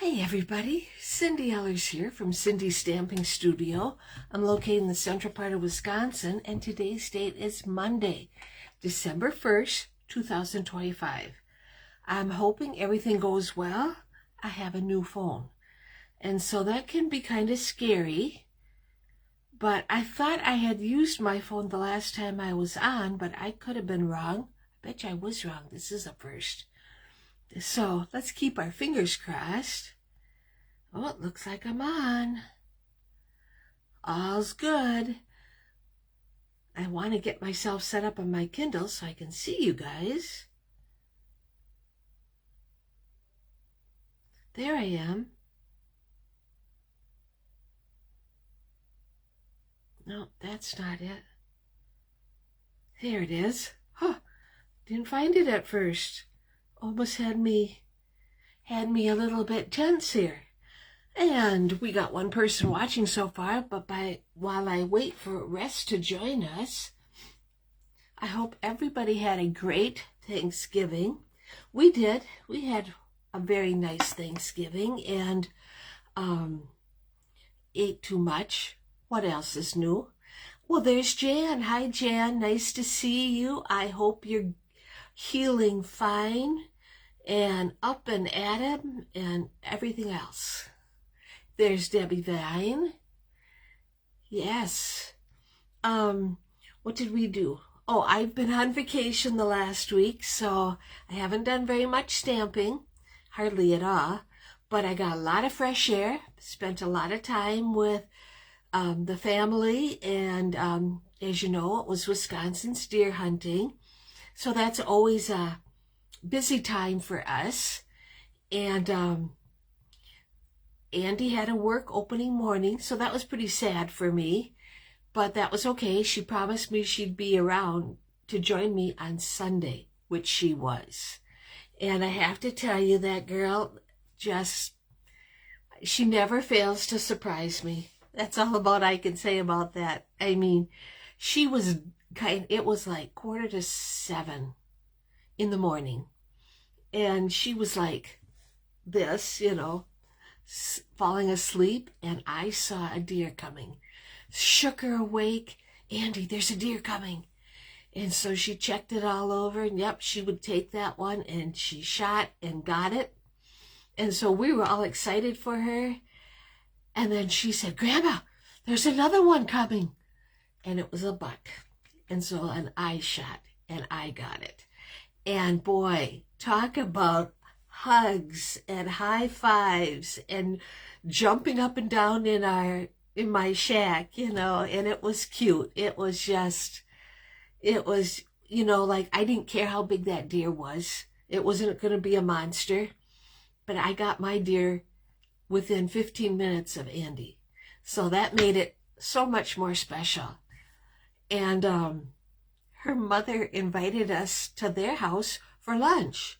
Hey everybody, Cindy Ellers here from Cindy's Stamping Studio. I'm located in the central part of Wisconsin, and today's date is Monday, December 1st, 2025. I'm hoping everything goes well. I have a new phone, and so that can be kind of scary, but I thought I had used my phone the last time I was on, but I could have been wrong. I bet you I was wrong. This is a first. So let's keep our fingers crossed. Oh, it looks like I'm on. All's good. I want to get myself set up on my Kindle so I can see you guys. There I am. No, that's not it. There it is. Huh, didn't find it at first. Almost had me a little bit tense here. And we got one person watching so far, but while I wait for rest to join us, I hope everybody had a great Thanksgiving. We did. We had a very nice Thanksgiving and ate too much. What else is new? Well, there's Jan. Hi, Jan. Nice to see you. I hope you're healing fine and up and at 'em and everything else. There's Debbie Vine. Yes. What did we do? Oh, I've been on vacation the last week, so I haven't done very much stamping, hardly at all, but I got a lot of fresh air, spent a lot of time with the family, and as you know, it was Wisconsin's deer hunting, so that's always a busy time for us. And Andy had a work opening morning, so that was pretty sad for me, but that was okay. She promised me she'd be around to join me on Sunday, which she was. And I have to tell you, that girl she never fails to surprise me. That's all about I can say about that. I mean, it was like 6:45 in the morning, and she was like this, falling asleep, and I saw a deer coming. Shook her awake. Andy, there's a deer coming. And so she checked it all over, and yep, she would take that one, and she shot and got it. And so we were all excited for her. And then she said, Grandma, there's another one coming. And it was a buck. And so I shot and I got it. And boy, talk about hugs and high fives and jumping up and down in my shack, and it was cute. It was like, I didn't care how big that deer was. It wasn't going to be a monster, but I got my deer within 15 minutes of Andy. So that made it so much more special. And her mother invited us to their house for lunch.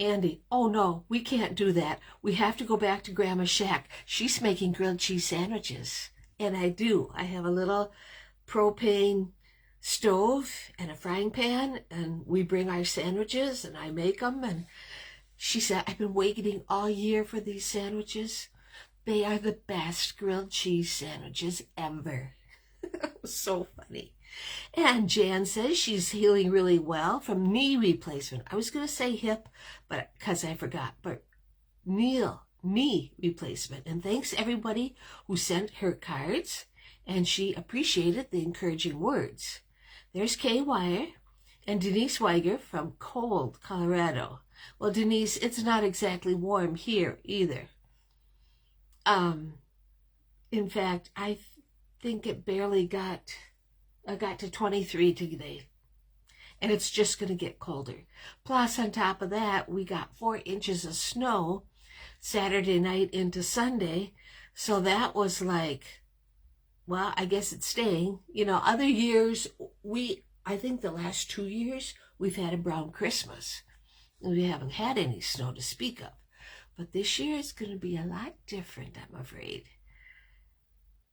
Andy, oh no, we can't do that. We have to go back to Grandma's shack. She's making grilled cheese sandwiches. And I do. I have a little propane stove and a frying pan, and we bring our sandwiches and I make them. And she said, I've been waiting all year for these sandwiches. They are the best grilled cheese sandwiches ever. It was so funny. And Jan says she's healing really well from knee replacement. I was going to say hip, but because I forgot, but knee replacement. And thanks everybody who sent her cards, and she appreciated the encouraging words. There's Kay Wire and Denise Weiger from Cold, Colorado. Well, Denise, it's not exactly warm here either. In fact, I think it barely got to 23 today, and it's just going to get colder. Plus, on top of that, we got 4 inches of snow Saturday night into Sunday, so that was like, well, I guess it's staying. Other years, I think the last 2 years, we've had a brown Christmas. We haven't had any snow to speak of, but this year is going to be a lot different, I'm afraid.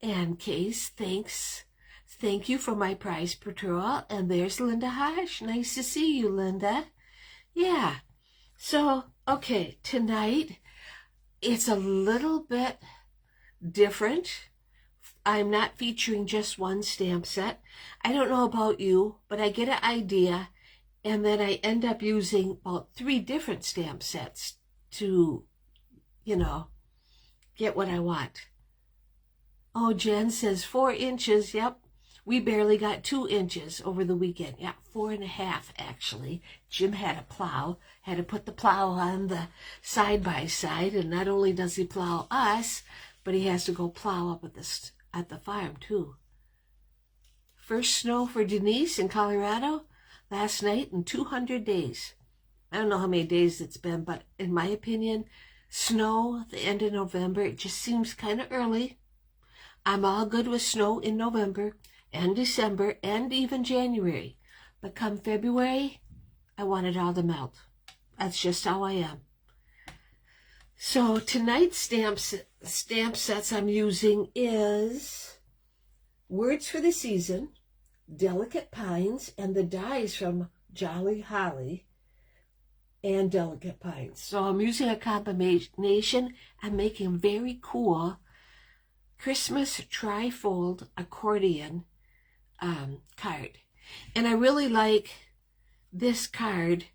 And Case, thanks. Thank you for my prize patrol. And there's Linda Hodge. Nice to see you, Linda. Yeah. So, okay, tonight It's a little bit different. I'm not featuring just one stamp set. I don't know about you, but I get an idea, and then I end up using about 3 different stamp sets to, get what I want. Oh, Jen says 4 inches. Yep. We barely got 2 inches over the weekend. Yeah, 4.5 actually. Jim had a plow, had to put the plow on the side-by-side, and not only does he plow us, but he has to go plow up at the farm too. First snow for Denise in Colorado last night in 200 days. I don't know how many days it's been, but in my opinion, snow at the end of November, it just seems kind of early. I'm all good with snow in November and December and even January. But come February, I want it all to melt. That's just how I am. So tonight's stamp sets I'm using is Words for the Season, Delicate Pines, and the dies from Jolly Holly and Delicate Pines. So I'm using a combination. I'm making a very cool Christmas trifold accordion card. And I really like this card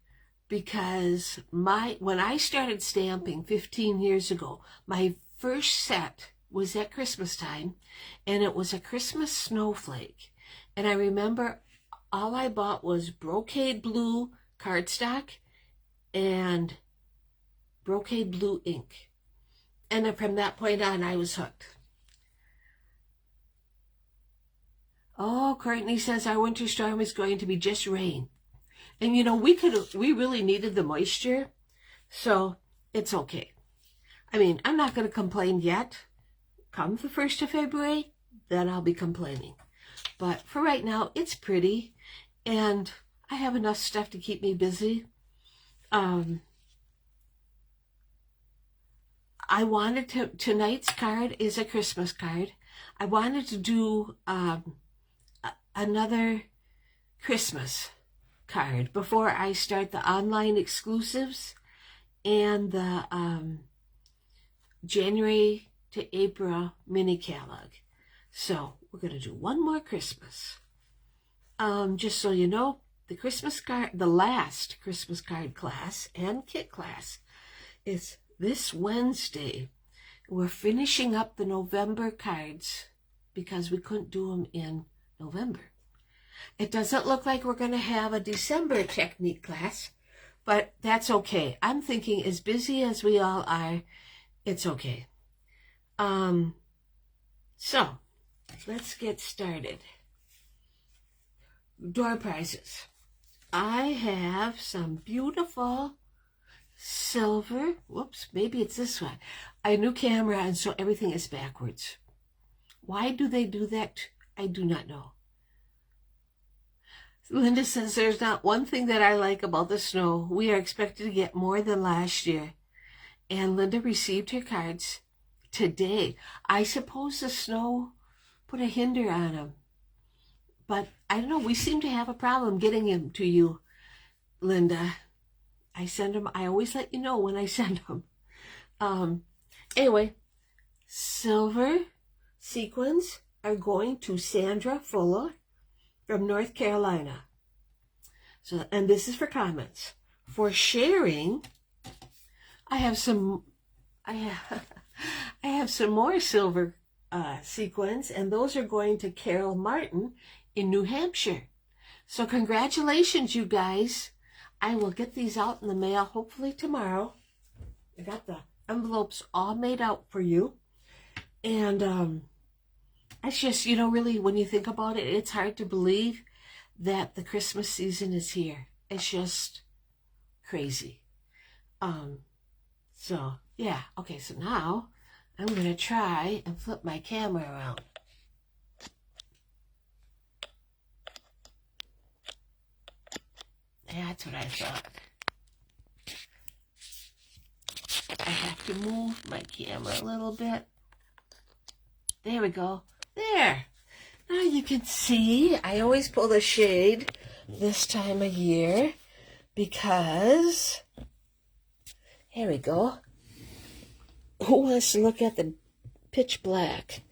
because when I started stamping 15 years ago, my first set was at Christmas time, and it was a Christmas snowflake. And I remember all I bought was brocade blue cardstock and brocade blue ink. And then from that point on, I was hooked. Oh, Courtney says our winter storm is going to be just rain. And we really needed the moisture, so it's okay. I mean, I'm not going to complain yet. Come the 1st of February, then I'll be complaining. But for right now, it's pretty, and I have enough stuff to keep me busy. I wanted tonight's card is a Christmas card. I wanted to do another Christmas card before I start the online exclusives and the January to April mini catalog. So we're going to do one more Christmas. Just so you know, the Christmas card, the last Christmas card class and kit class is this Wednesday. We're finishing up the November cards because we couldn't do them in November. It doesn't look like we're going to have a December technique class, but that's okay. I'm thinking as busy as we all are, it's okay. So let's get started. Door prizes. I have some beautiful silver. Whoops, maybe it's this one. A new camera, and so everything is backwards. Why do they do that? I do not know. Linda says there's not one thing that I like about the snow. We are expected to get more than last year. And Linda received her cards today. I suppose the snow put a hinder on them. But I don't know, we seem to have a problem getting them to you, Linda. I send them, I always let you know when I send them. Anyway, silver sequins are going to Sandra Fuller from North Carolina. So, and this is for comments. For sharing, I have some more silver sequins, and those are going to Carol Martin in New Hampshire. So congratulations, you guys. I will get these out in the mail hopefully tomorrow. I got the envelopes all made out for you. And it's just, really, when you think about it, it's hard to believe that the Christmas season is here. It's just crazy. So, yeah. Okay, so now I'm going to try and flip my camera around. That's what I thought. I have to move my camera a little bit. There we go. There. Now you can see, I always pull the shade this time of year because, here we go. who wants to look at the pitch black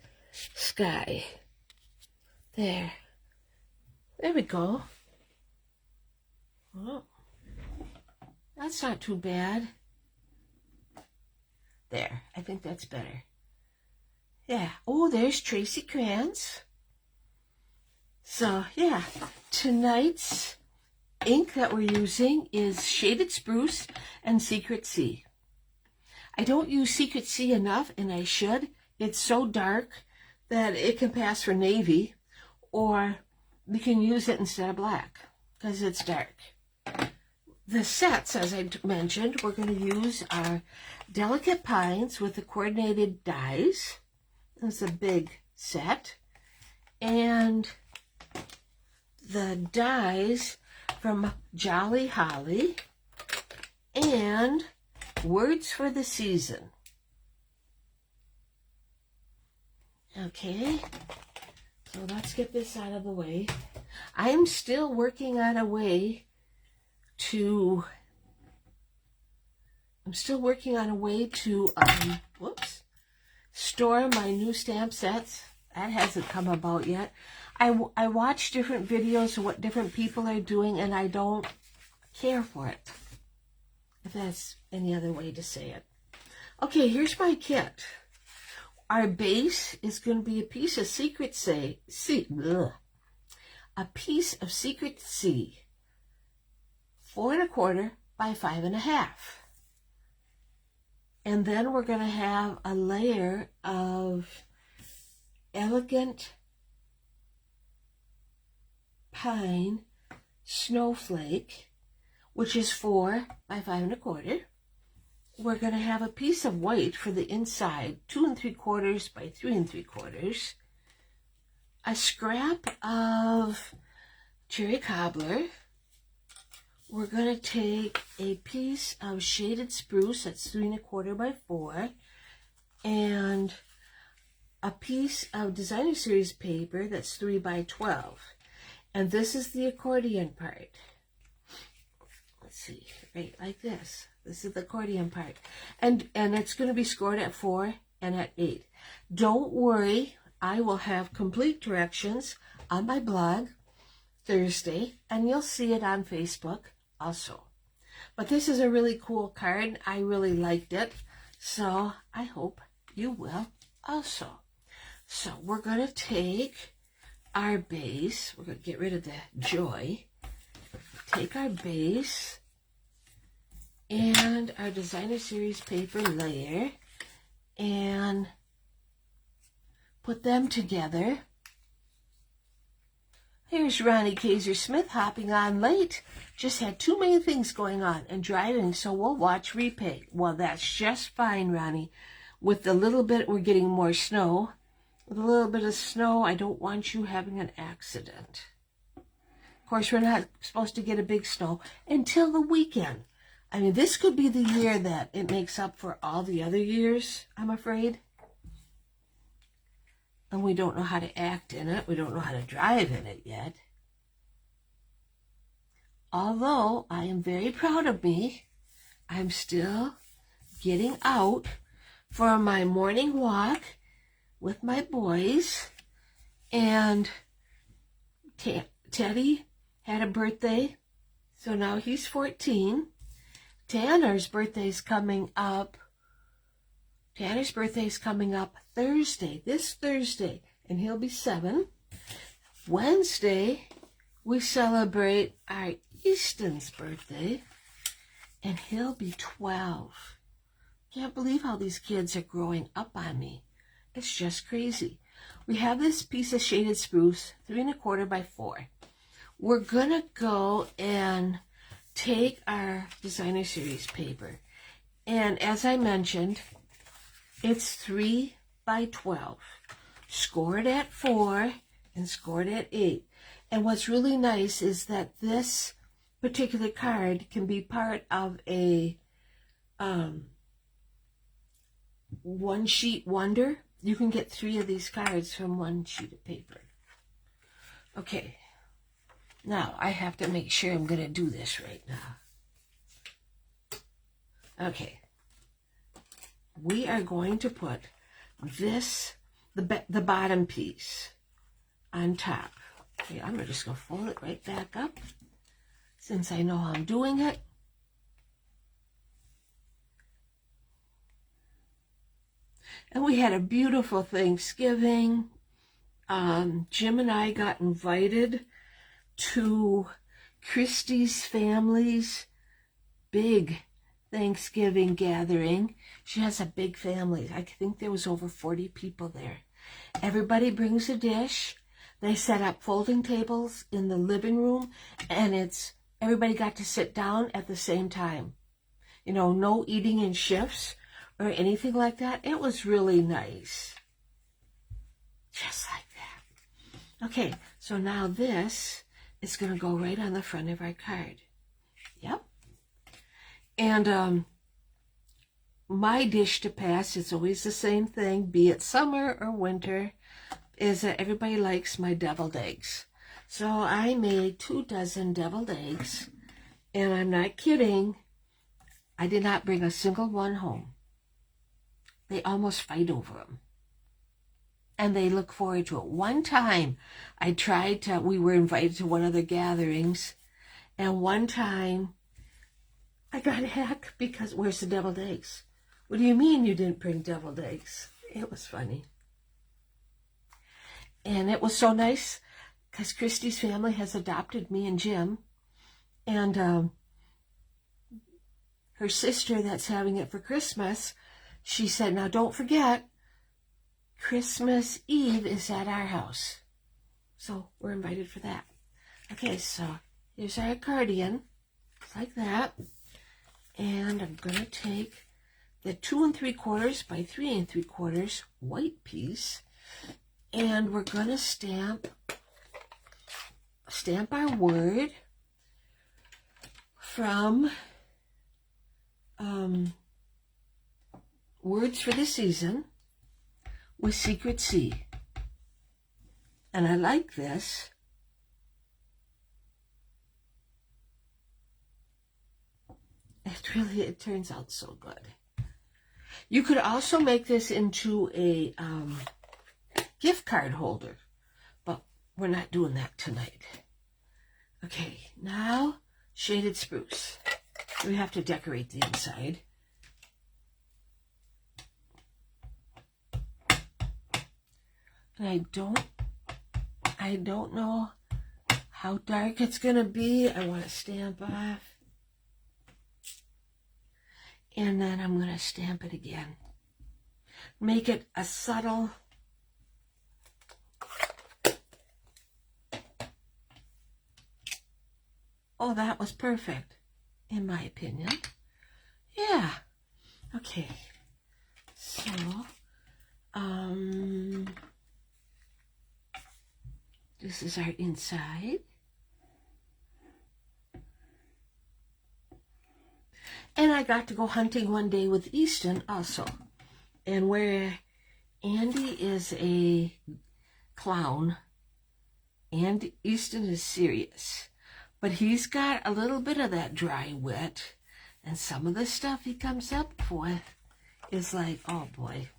sky? There we go. Oh, that's not too bad. There, I think that's better. Yeah. Oh, there's Tracy Krantz. So, yeah, tonight's ink that we're using is Shaded Spruce and Secret Sea. I don't use Secret Sea enough, and I should. It's so dark that it can pass for navy, or we can use it instead of black because it's dark. The sets, as I mentioned, we're going to use our Delicate Pines with the coordinated dies. It's a big set. And the dies from Jolly Holly and Words for the Season. Okay, so let's get this out of the way. I'm still working on a way to store my new stamp sets. That hasn't come about yet. I watch different videos of what different people are doing, and I don't care for it, if that's any other way to say it. Okay, here's my kit. Our base is going to be a piece of Secret Sea, a piece of Secret Sea, 4 1/4 by 5 1/2. And then we're going to have a layer of Elegant Pine Snowflake, which is 4 by 5 1/4. We're going to have a piece of white for the inside, 2 3/4 by 3 3/4. A scrap of cherry cobbler. We're going to take a piece of Shaded Spruce, that's 3 1/4 by 4, and a piece of Designer Series paper that's 3 by 12. And this is the accordion part. Let's see, right like this. This is the accordion part. And it's going to be scored at 4 and at 8. Don't worry, I will have complete directions on my blog Thursday, and you'll see it on Facebook also. But this is a really cool card. I really liked it, so I hope you will also. So we're going to take our base. We're going to get rid of the joy. Take our base and our Designer Series paper layer and put them together. Here's Ronnie Kaiser-Smith hopping on late. Just had too many things going on and driving, so we'll watch replay. Well, that's just fine, Ronnie. With the little bit, we're getting more snow. With a little bit of snow, I don't want you having an accident. Of course, we're not supposed to get a big snow until the weekend. I mean, this could be the year that it makes up for all the other years, I'm afraid. And we don't know how to act in it. We don't know how to drive in it yet. Although I am very proud of me, I'm still getting out for my morning walk with my boys. And Teddy had a birthday, so now he's 14. Tanner's birthday's coming up. Tanner's birthday's coming up Thursday, this Thursday, and he'll be 7. Wednesday, we celebrate our Easton's birthday, and he'll be 12. Can't believe how these kids are growing up on me. It's just crazy. We have this piece of Shaded Spruce, 3 1/4 by 4. We're gonna go and take our Designer Series paper, and as I mentioned, it's 3 by 12, scored at 4 and scored at 8. And what's really nice is that this particular card can be part of a one sheet wonder. You can get 3 of these cards from one sheet of paper. Okay, now I have to make sure I'm going to do this right now. Okay. we are going to put this, the bottom piece on top. Okay, I'm just going to fold it right back up since I know how I'm doing it. And we had a beautiful Thanksgiving. Jim and I got invited to Christy's family's big Thanksgiving gathering. She has a big family. I think there was over 40 people there. Everybody brings a dish. They set up folding tables in the living room, and everybody got to sit down at the same time. You know, no eating in shifts or anything like that. It was really nice. Just like that. Okay, so now this is going to go right on the front of our card. Yep. And my dish to pass, it's always the same thing, be it summer or winter, is that everybody likes my deviled eggs. So I made 24 deviled eggs, and I'm not kidding, I did not bring a single one home. They almost fight over them. And they look forward to it. One time, we were invited to one of the gatherings, and one time, I got a heck because, where's the deviled eggs? What do you mean you didn't bring deviled eggs? It was funny. And it was so nice because Christy's family has adopted me and Jim. And her sister that's having it for Christmas, she said, now don't forget, Christmas Eve is at our house. So we're invited for that. Okay, so here's our accordion, like that. And I'm going to take the 2 3/4 by 3 3/4 white piece, and we're going to stamp our word from Words for the Season with Secret C. And I like this. It turns out so good. You could also make this into a gift card holder, but we're not doing that tonight. Okay, now shaded spruce. We have to decorate the inside. And I don't know how dark it's gonna be. I want to stamp off. And then I'm going to stamp it again. Make it a subtle. Oh, that was perfect, in my opinion. Yeah. Okay. So, this is our inside. And I got to go hunting one day with Easton also. And where Andy is a clown and Easton is serious. But he's got a little bit of that dry wit. And some of the stuff he comes up with is like, oh boy.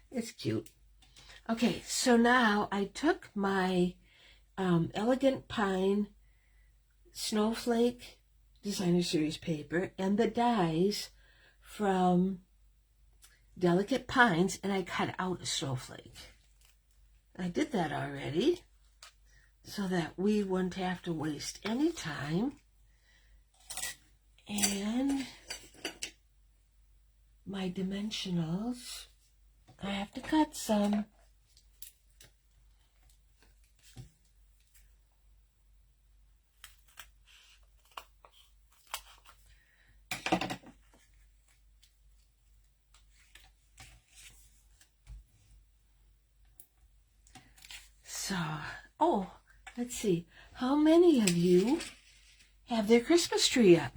It's cute. Okay, so now I took my Elegant Pine Snowflake Designer Series paper and the dies from Delicate Pines, and I cut out a snowflake. I did that already so that we wouldn't have to waste any time. And my dimensionals, I have to cut some. So, oh, let's see. How many of you have their Christmas tree up?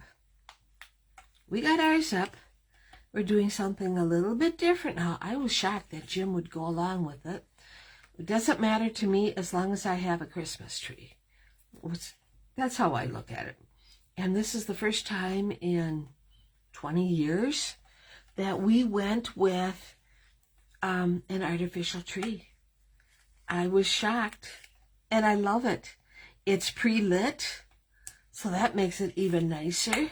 We got ours up. We're doing something a little bit different now. I was shocked that Jim would go along with it. It doesn't matter to me as long as I have a Christmas tree. That's how I look at it. And this is the first time in 20 years that we went with an artificial tree. I was shocked, and I love it. It's pre-lit, so that makes it even nicer.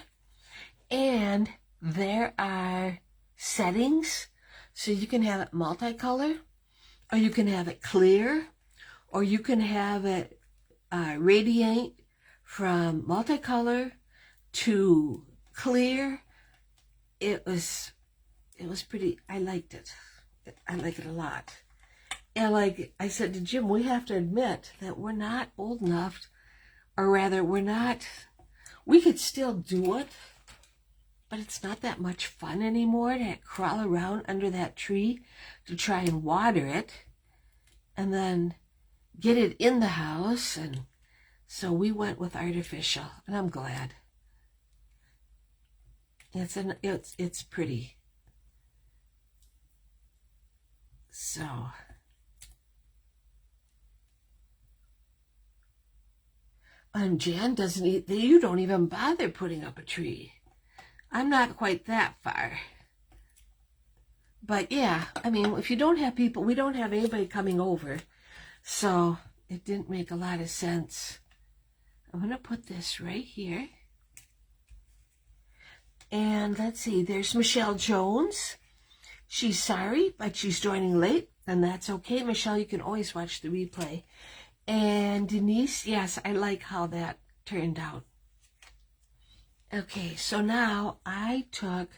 And there are settings, so you can have it multicolor, or you can have it clear, or you can have it radiate from multicolor to clear. It was pretty. I liked it. I like it a lot. And like I said to Jim, we have to admit that we're not old enough, or rather we could still do it, but it's not that much fun anymore to crawl around under that tree to try and water it and then get it in the house. And so we went with artificial, and I'm glad. It's pretty. So Jan doesn't you don't even bother putting up a tree. I'm not quite that far. But yeah, I mean, if you don't have people, we don't have anybody coming over, so it didn't make a lot of sense. I'm going to put this right here. And let's see, there's Michelle Jones. She's sorry, but she's joining late, and that's okay. Michelle, you can always watch the replay. And Denise, yes, I like how that turned out. Okay, so now I took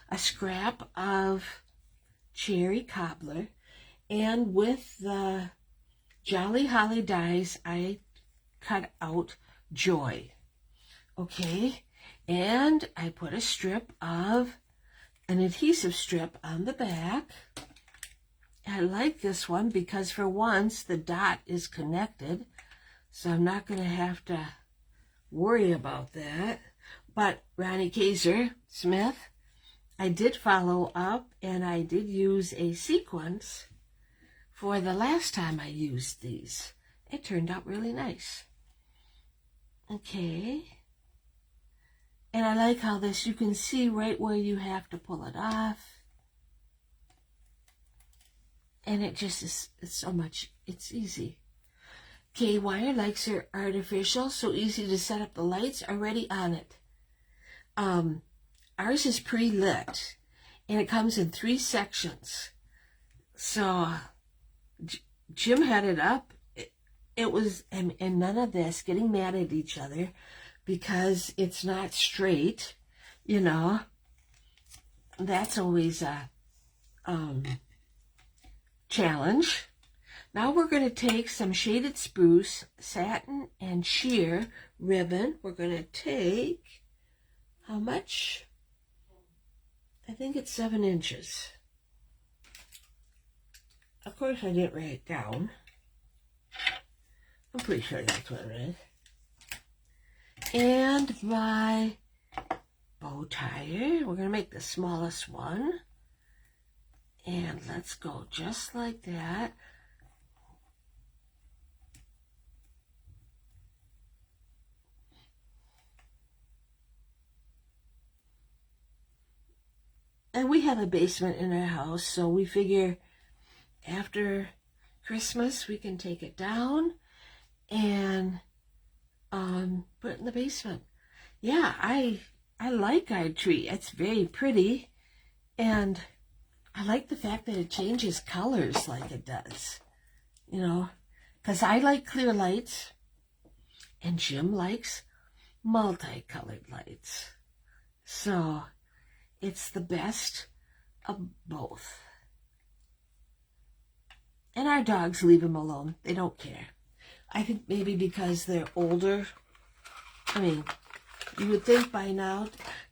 a scrap of cherry cobbler, and with the Jolly Holly dies, I cut out Joy. Okay, and I put a strip of an adhesive strip on the back. I like this one because for once the dot is connected, so I'm not going to have to worry about that. But Ronnie Kaiser Smith, I did follow up, and I did use a sequence for the last time I used these. It turned out really nice. Okay. And I like how this, you can see right where you have to pull it off. And it just is, it's so much, it's easy. K-Wire likes her artificial, so easy to set up the lights already on it. Ours is pre-lit, and it comes in 3 sections. So Jim had it up. It was, and none of this getting mad at each other because it's not straight, you know. That's always a challenge. Now we're going to take some shaded spruce, satin, and sheer ribbon. We're going to take, how much? I think it's 7 inches. Of course, I didn't write it down. I'm pretty sure that's what it is. And my bow tie. We're going to make the smallest one. And let's go just like that. And we have a basement in our house, so we figure after Christmas we can take it down and put it in the basement. Yeah, I like our tree. It's very pretty, and I like the fact that it changes colors like it does, you know, because I like clear lights, and Jim likes multicolored lights. So it's the best of both. And our dogs leave them alone. They don't care. I think maybe because they're older. I mean, you would think by now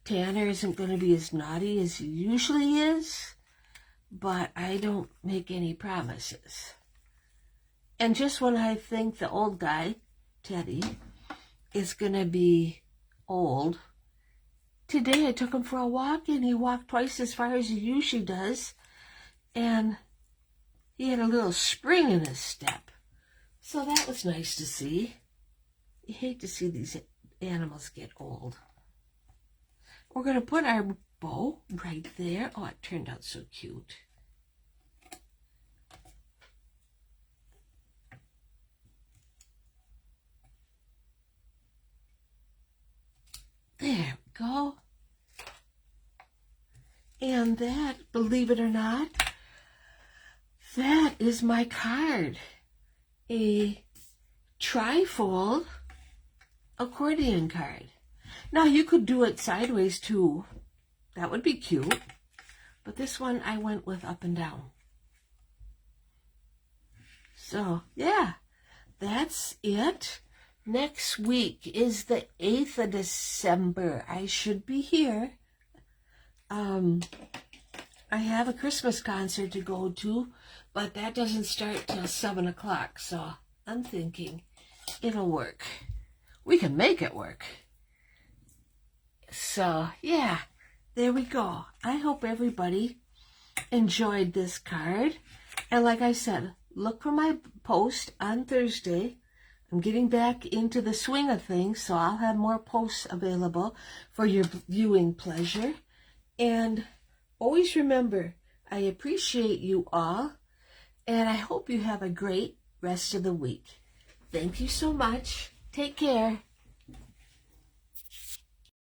Tanner isn't going to be as naughty as he usually is. But I don't make any promises. And just when I think the old guy, Teddy, is going to be old, today I took him for a walk, and he walked twice as far as he usually does. And he had a little spring in his step. So that was nice to see. You hate to see these animals get old. We're going to put our bow right there. Oh, it turned out so cute. There we go. And that, believe it or not, that is my card. A trifold accordion card. Now you could do it sideways too. That would be cute. But this one I went with up and down. So yeah, that's it. Next week is the 8th of December. I should be here. I have a Christmas concert to go to, but that doesn't start till 7 o'clock, so I'm thinking it'll work. We can make it work. So, yeah, there we go. I hope everybody enjoyed this card. And like I said, look for my post on Thursday. I'm getting back into the swing of things, so I'll have more posts available for your viewing pleasure. And always remember, I appreciate you all, and I hope you have a great rest of the week. Thank you so much. Take care.